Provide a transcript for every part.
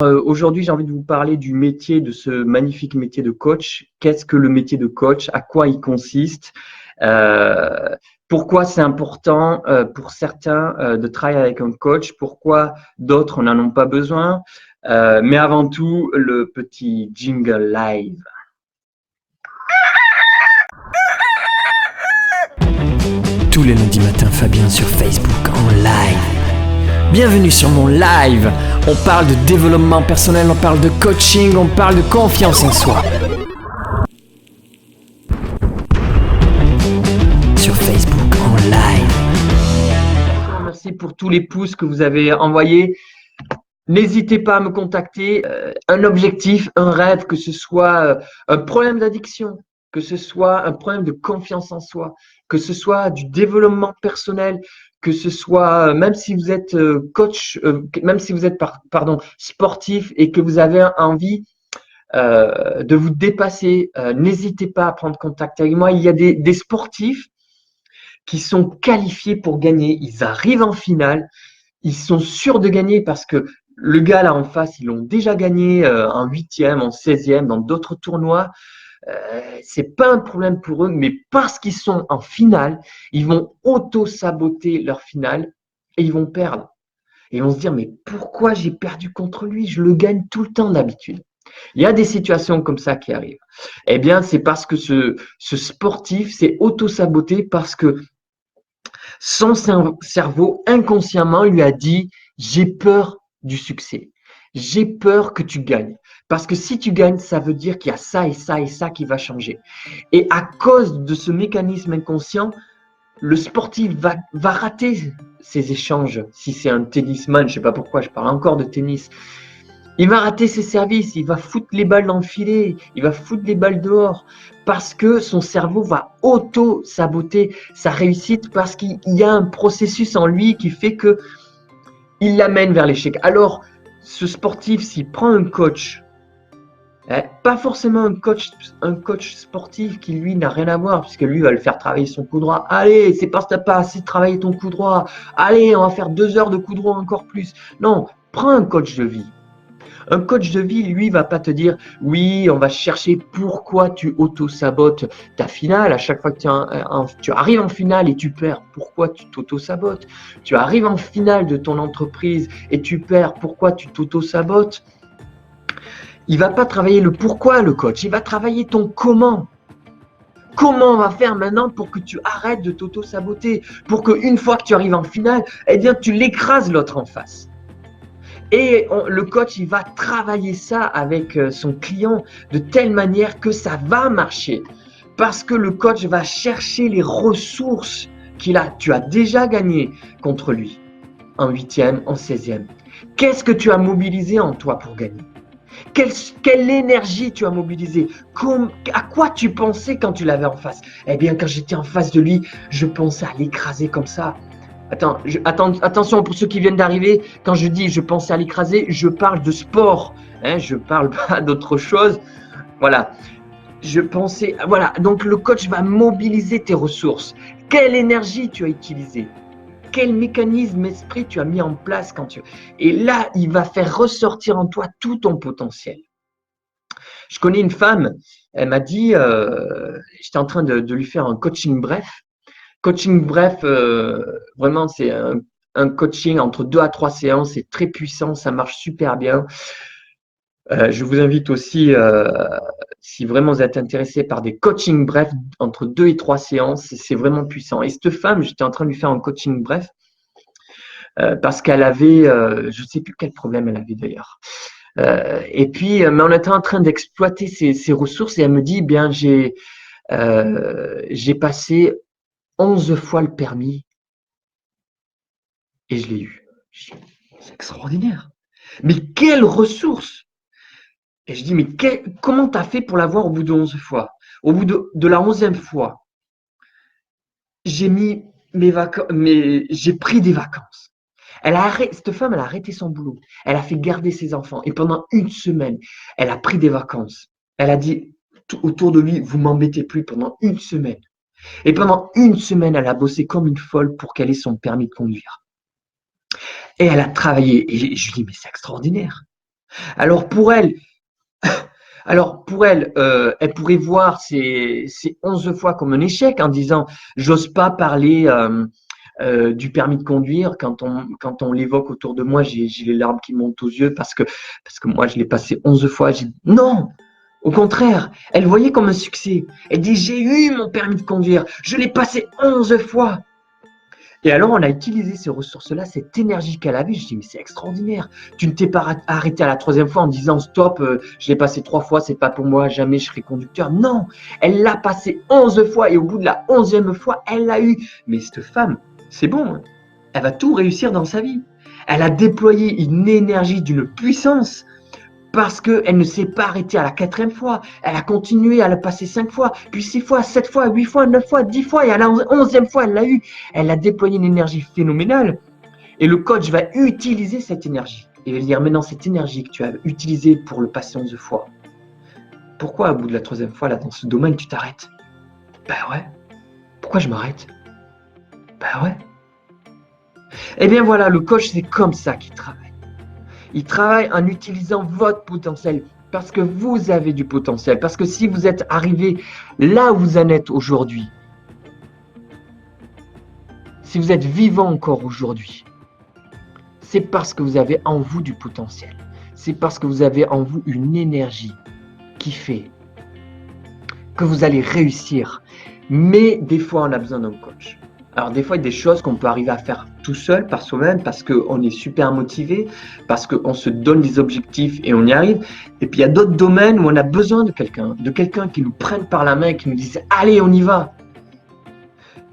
Aujourd'hui, j'ai envie de vous parler du métier, de ce magnifique métier de coach. Qu'est-ce que le métier de coach? À quoi il consiste? Euh, Pourquoi c'est important pour certains de travailler avec un coach? Pourquoi d'autres n'en ont pas besoin? Mais avant tout, le petit jingle live. Tous les lundis matins, Fabien sur Facebook en live. Bienvenue sur mon live. On parle de développement personnel, on parle de coaching, on parle de confiance en soi. Sur Facebook en live. Merci pour tous les pouces que vous avez envoyés. N'hésitez pas à me contacter. Un objectif, un rêve, que ce soit un problème d'addiction, que ce soit un problème de confiance en soi, que ce soit du développement personnel, que ce soit même si vous êtes coach, même si vous êtes sportif et que vous avez envie de vous dépasser, n'hésitez pas à prendre contact avec moi. Il y a des sportifs qui sont qualifiés pour gagner. Ils arrivent en finale. Ils sont sûrs de gagner parce que le gars là en face, ils l'ont déjà gagné en 8e, en 16e, dans d'autres tournois. C'est pas un problème pour eux, mais parce qu'ils sont en finale, ils vont auto-saboter leur finale et ils vont perdre. Et ils vont se dire, mais pourquoi j'ai perdu contre lui? Je le gagne tout le temps d'habitude. Il y a des situations comme ça qui arrivent. Eh bien, c'est parce que ce sportif s'est auto-saboté parce que son cerveau inconsciemment lui a dit, j'ai peur du succès. J'ai peur que tu gagnes. Parce que si tu gagnes, ça veut dire qu'il y a ça et ça et ça qui va changer. Et à cause de ce mécanisme inconscient, le sportif va rater ses échanges. Si c'est un tennisman, je ne sais pas pourquoi je parle encore de tennis, il va rater ses services, il va foutre les balles dans le filet, il va foutre les balles dehors, parce que son cerveau va auto-saboter sa réussite, parce qu'il y a un processus en lui qui fait que il l'amène vers l'échec. Alors, ce sportif, s'il prend un coach, pas forcément un coach sportif qui lui n'a rien à voir, puisque lui va le faire travailler son coup droit. Allez, c'est parce que t'as pas assez travaillé ton coup droit. Allez, on va faire 2 heures de coup droit encore plus. Non, prends un coach de vie. Un coach de vie, lui, va pas te dire oui, on va chercher pourquoi tu auto-sabotes ta finale. À chaque fois que tu arrives en finale et tu perds, pourquoi tu t'auto-sabotes? Tu arrives en finale de ton entreprise et tu perds, pourquoi tu t'auto-sabotes? Il va pas travailler le pourquoi, le coach, il va travailler ton comment. Comment on va faire maintenant pour que tu arrêtes de t'auto-saboter? Pour qu'une fois que tu arrives en finale, eh bien, tu l'écrases l'autre en face. Et le coach, il va travailler ça avec son client de telle manière que ça va marcher. Parce que le coach va chercher les ressources qu'il a. Tu as déjà gagné contre lui en 8e, en 16e. Qu'est-ce que tu as mobilisé en toi pour gagner? Quelle énergie tu as mobilisée? À quoi tu pensais quand tu l'avais en face? Eh bien, quand j'étais en face de lui, je pensais à l'écraser comme ça. Attention pour ceux qui viennent d'arriver, quand je dis je pensais à l'écraser, je parle de sport, hein, je ne parle pas d'autre chose. Voilà, voilà, donc le coach va mobiliser tes ressources. Quelle énergie tu as utilisée? Quel mécanisme esprit tu as mis en place Et là, il va faire ressortir en toi tout ton potentiel. Je connais une femme, elle m'a dit, j'étais en train de lui faire un coaching bref. Coaching bref, vraiment, c'est un coaching entre 2 à 3 séances, c'est très puissant, ça marche super bien. Je vous invite aussi, si vraiment vous êtes intéressé par des coachings brefs, entre 2 et 3 séances, c'est vraiment puissant. Et cette femme, j'étais en train de lui faire un coaching bref, parce qu'elle avait, je ne sais plus quel problème elle avait d'ailleurs. Et puis, mais on était en train d'exploiter ses ressources et elle me dit, bien, j'ai passé 11 fois le permis et je l'ai eu. C'est extraordinaire. Mais quelle ressource! Et je dis, mais comment tu as fait pour l'avoir au bout de 11 fois? Au bout de la 11e fois, j'ai mis mes vacances, j'ai pris des vacances. Cette femme, elle a arrêté son boulot. Elle a fait garder ses enfants. Et pendant une semaine, elle a pris des vacances. Elle a dit autour de lui, vous m'embêtez plus pendant une semaine. Et pendant une semaine, elle a bossé comme une folle pour qu'elle ait son permis de conduire. Et elle a travaillé. Et je lui dis, mais c'est extraordinaire. Alors pour elle, elle pourrait voir ces 11 fois comme un échec en disant j'ose pas parler du permis de conduire. Quand on l'évoque autour de moi, j'ai les larmes qui montent aux yeux parce que moi je l'ai passé 11 fois. Non, au contraire, elle voyait comme un succès. Elle dit j'ai eu mon permis de conduire, je l'ai passé 11 fois. Et alors, on a utilisé ces ressources-là, cette énergie qu'elle avait. Je dis, mais c'est extraordinaire. Tu ne t'es pas arrêté à la troisième fois en disant, stop, je l'ai passé 3 fois, c'est pas pour moi, jamais je serai conducteur. Non, elle l'a passé 11 fois et au bout de la 11e fois, elle l'a eu. Mais cette femme, c'est bon, hein. Elle va tout réussir dans sa vie. Elle a déployé une énergie d'une puissance parce qu'elle ne s'est pas arrêtée à la 4e fois. Elle a continué à la passer 5 fois, puis 6 fois, 7 fois, 8 fois, 9 fois, 10 fois, et à la 11e fois, elle l'a eu. Elle a déployé une énergie phénoménale. Et le coach va utiliser cette énergie. Il va dire, maintenant, cette énergie que tu as utilisée pour le passer 11 fois, pourquoi au bout de la 3e fois, là, dans ce domaine, tu t'arrêtes? Ben ouais. Pourquoi je m'arrête? Ben ouais. Eh bien voilà, le coach, c'est comme ça qu'il travaille. Il travaille en utilisant votre potentiel parce que vous avez du potentiel. Parce que si vous êtes arrivé là où vous en êtes aujourd'hui, si vous êtes vivant encore aujourd'hui, c'est parce que vous avez en vous du potentiel. C'est parce que vous avez en vous une énergie qui fait que vous allez réussir. Mais des fois, on a besoin d'un coach. Alors des fois, il y a des choses qu'on peut arriver à faire tout seul, par soi-même, parce qu'on est super motivé, parce qu'on se donne des objectifs et on y arrive. Et puis il y a d'autres domaines où on a besoin de quelqu'un qui nous prenne par la main et qui nous dise « Allez, on y va !»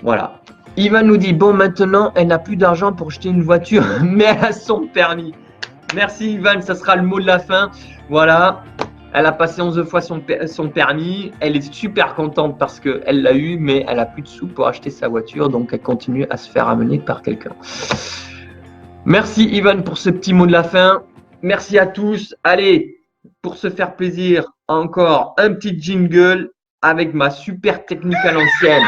Voilà. Ivan nous dit « Bon, maintenant, elle n'a plus d'argent pour acheter une voiture, mais elle a son permis. » Merci Ivan, ça sera le mot de la fin. Voilà. Elle a passé 11 fois son permis. Elle est super contente parce qu'elle l'a eu, mais elle n'a plus de sous pour acheter sa voiture. Donc, elle continue à se faire amener par quelqu'un. Merci Ivan pour ce petit mot de la fin. Merci à tous. Allez, pour se faire plaisir, encore un petit jingle avec ma super technique à l'ancienne.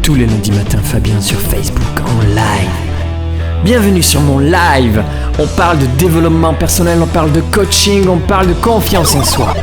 Tous les lundis matins, Fabien sur Facebook en live. Bienvenue sur mon live. On parle de développement personnel, on parle de coaching, on parle de confiance en soi.